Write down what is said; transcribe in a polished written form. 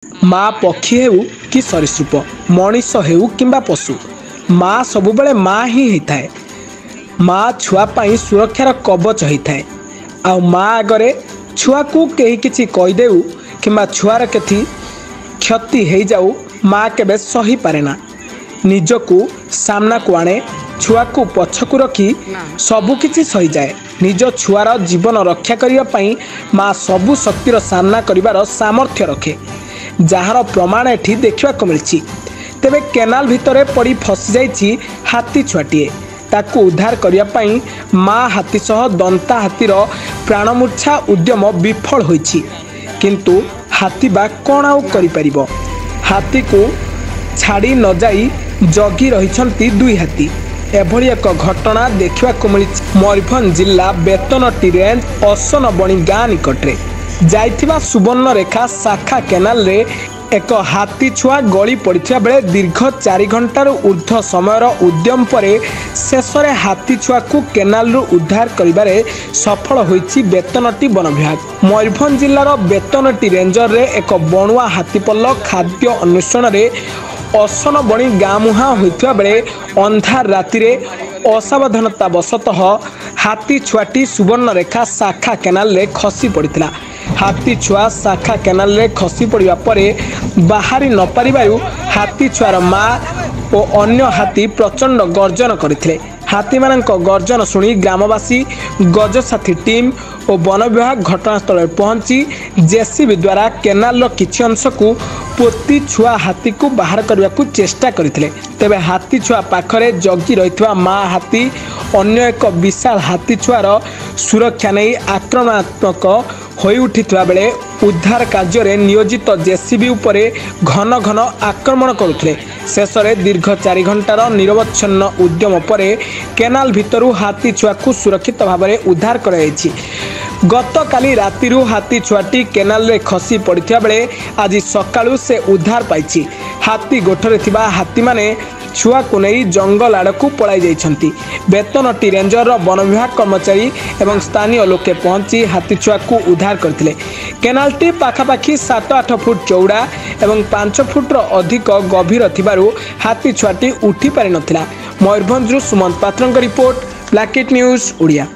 माँ पक्षी हेउ कि सरीसृप मनीष हेउ किंबा पशु माँ सबुबले माँ ही होता है। माँ छुआ पाई सुरक्षार कवच होता है। आ माँ आगरे छुआ को कहीं किसी कहीदेउ कि छुआर केथी क्षति हो जाऊ माँ केबे सही पारे ना। निजकू सामना को आणे छुआ को पछकू रखी सबुकिछि सही जाए। निज छुआर जीवन रक्षा करने पाई माँ सबु शक्तिर सामना करिवार सामर्थ्य रखे, जार प्रमाण एठी देखा मिली। तेबे केनाल भितरे पड़ी फसी जाइछि हाथी छुआटीए। ताकू उद्धार करने माँ हाथी सह दंता हाथीर प्राणमूर्छा उद्यम विफल होइछि। किंतु हाथी बा कौन आउ करिपारिबो। हाथी को छाड़ी न जाई जगी रहिछंती दुई हाथी। एभली एक घटना देखा मिली मयूरभंज जिला बेतनटी रेंज असनबणी गाँ निकटरे जाइथिबा सुवर्णरेखा शाखा केनाल रे एक हाथी छुआ गली पड़ता बेले दीर्घ 4 घंटार ऊर्ध्व समयर उद्यम परे शेष में हाथी छुआ को केनाल उद्धार करिबारे सफल होइछि बेतनटी वन विभाग। मयूरभंज जिलार बेतनटी रेंजर रे एक बणुआ हाथीपल्ल खाद्य अन्वेषण रे असनबणी गाँ मुहां होइथिबा बेले अंधार रातिरे असावधानता वशतः हाथी छुआटी सुवर्णरेखा शाखा केनाल रे खसी पड़िथिला। हाथी छुआ शाखा केनाल रे खसी पड़िबा परे बाहरी न पारिबारु हाथी छुआर माँ और अन्य हाथी प्रचंड गर्जन करथिले। हाथी मानक गर्जन शुणी ग्रामवासी गजसाथी टीम और वन विभाग घटनास्थल पहुंची जेसीबी द्वारा केनाल किछि अंश को पोती छुआ हाथी को बाहर करने को चेष्टा करथिले। तेबे हाथी छुआ पाखरे जगी रहितवा माँ हाथी अन्य एक विशाल हाथी छुआर सुरक्षा नहीं आक्रमणात्मक होई उठिथिबा बेले उद्धार कार्य रे नियोजित जेसीबी उपरे घन घन आक्रमण करुथिले। शेष में दीर्घ 4 घंटार निरवच्छिन्न उद्यम परे केनाल भितरु हाथी छुआ को सुरक्षित भाव में उद्धार कराଯାଇଛି। गतकाली रातिरु हाथी छुआटी केनाल रे खसी पड़िथिबा बेले आज सकाळु से उद्धार पाइछि। हाथी गोठरे थिबा हाथी माने छुआ को नहीं जंगल आड़ को पलाई जाइछंती। बेतनटी रेंजर वन विभाग कर्मचारी एवं स्थानीय लोके पहुंची हाथी छुआ को उद्धार करथिले। केनालटी पाखापाखि 7-8 फुट चौड़ा एवं 5 फुट अधिक गभीर थिबारु हाथी छुआटी उठी पारि नथिला। मयूरभंजरु सुमंत पात्रଙ୍କ रिपोर्ट ब्लैकेट न्यूज ओडिया।